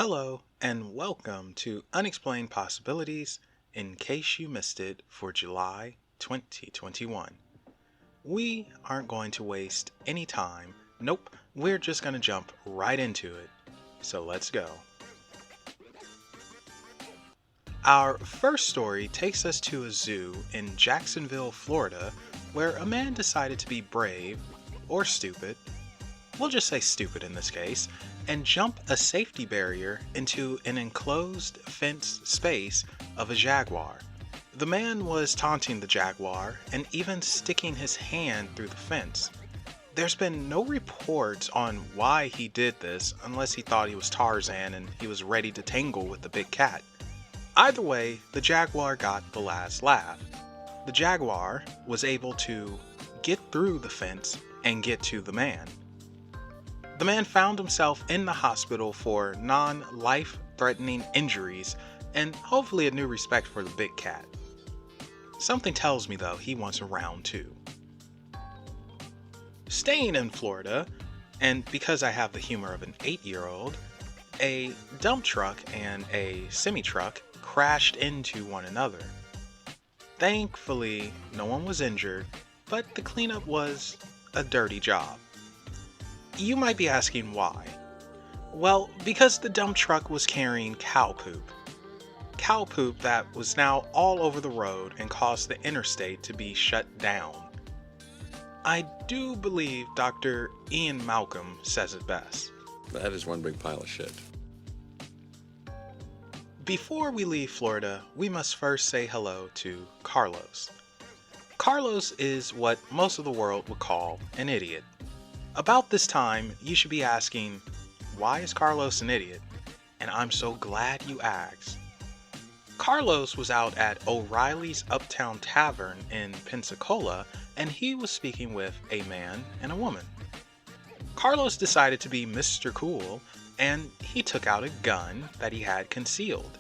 Hello, and welcome to Unexplained Possibilities in case you missed it for July 2021. We aren't going to waste any time. Nope, we're just going to jump right into it. So let's go. Our first story takes us to a zoo in Jacksonville, Florida, where a man decided to be brave, or stupid, we'll just say stupid in this case, and jump a safety barrier into an enclosed fenced space of a jaguar. The man was taunting the jaguar and even sticking his hand through the fence. There's been no reports on why he did this unless he thought he was Tarzan and he was ready to tangle with the big cat. Either way, the jaguar got the last laugh. The jaguar was able to get through the fence and get to the man. The man found himself in the hospital for non-life-threatening injuries and hopefully a new respect for the big cat. Something tells me though he wants a round two. Staying in Florida, and because I have the humor of an 8-year-old, a dump truck and a semi-truck crashed into one another. Thankfully, no one was injured, but the cleanup was a dirty job. You might be asking why. Well, because the dump truck was carrying cow poop. Cow poop that was now all over the road and caused the interstate to be shut down. I do believe Dr. Ian Malcolm says it best. That is one big pile of shit. Before we leave Florida, we must first say hello to Carlos. Carlos is what most of the world would call an idiot. About this time, you should be asking, why is Carlos an idiot? And I'm so glad you asked. Carlos was out at O'Reilly's Uptown Tavern in Pensacola, and he was speaking with a man and a woman. Carlos decided to be Mr. Cool, and he took out a gun that he had concealed.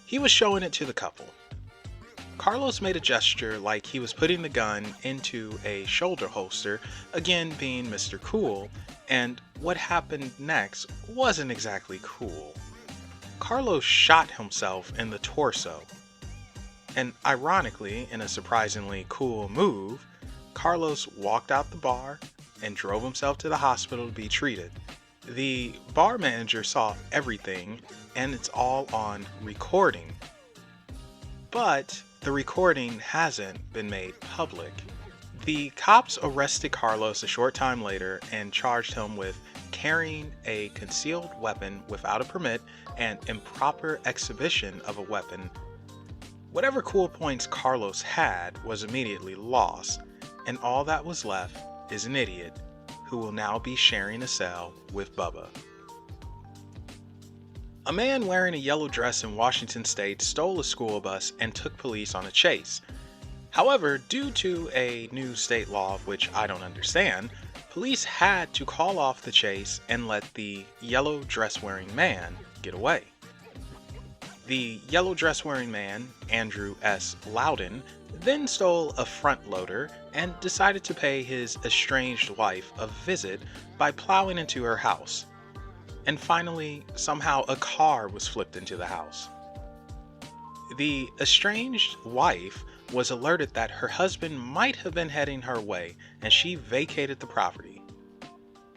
He was showing it to the couple. Carlos made a gesture like he was putting the gun into a shoulder holster, again being Mr. Cool, and what happened next wasn't exactly cool. Carlos shot himself in the torso. And ironically, in a surprisingly cool move, Carlos walked out the bar and drove himself to the hospital to be treated. The bar manager saw everything, and it's all on recording. But the recording hasn't been made public. The cops arrested Carlos a short time later and charged him with carrying a concealed weapon without a permit and improper exhibition of a weapon. Whatever cool points Carlos had was immediately lost, and all that was left is an idiot who will now be sharing a cell with Bubba. A man wearing a yellow dress in Washington state stole a school bus and took police on a chase. However, due to a new state law of which I don't understand, police had to call off the chase and let the yellow dress wearing man get away. The yellow dress wearing man, Andrew S. Loudon, then stole a front loader and decided to pay his estranged wife a visit by plowing into her house. And finally, somehow a car was flipped into the house. The estranged wife was alerted that her husband might have been heading her way, and she vacated the property.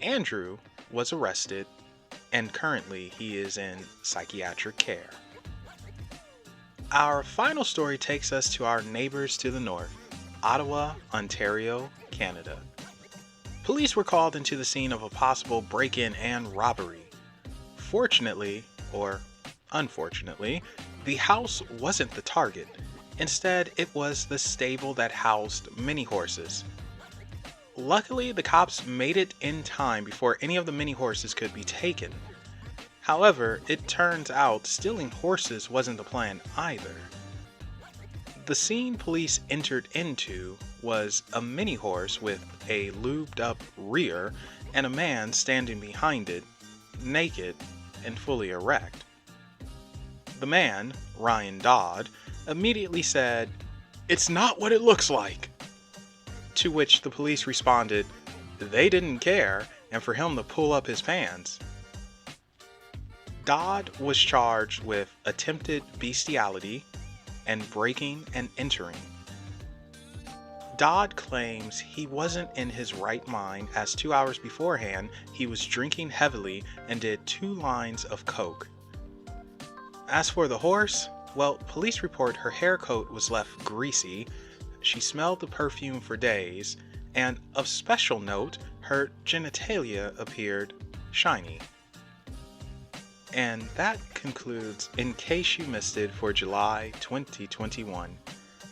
Andrew was arrested, and currently he is in psychiatric care. Our final story takes us to our neighbors to the north, Ottawa, Ontario, Canada. Police were called into the scene of a possible break-in and robbery. Fortunately, or unfortunately, the house wasn't the target. Instead, it was the stable that housed mini horses. Luckily, the cops made it in time before any of the mini horses could be taken. However, it turns out stealing horses wasn't the plan either. The scene police entered into was a mini horse with a lubed up rear and a man standing behind it, naked and fully erect. The man, Ryan Dodd, immediately said, "It's not what it looks like." To which the police responded, they didn't care, and for him to pull up his pants. Dodd was charged with attempted bestiality and breaking and entering. Dodd claims he wasn't in his right mind as 2 hours beforehand he was drinking heavily and did 2 lines of coke. As for the horse, well, police report her hair coat was left greasy, she smelled the perfume for days, and of special note, her genitalia appeared shiny. And that concludes In Case You Missed It for July 2021.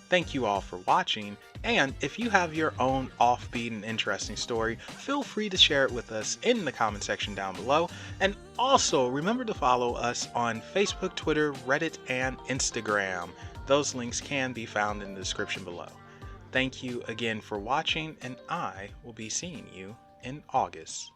Thank you all for watching, and if you have your own offbeat and interesting story, feel free to share it with us in the comment section down below. And also remember to follow us on Facebook, Twitter, Reddit, and Instagram. Those links can be found in the description below. Thank you again for watching, and I will be seeing you in August.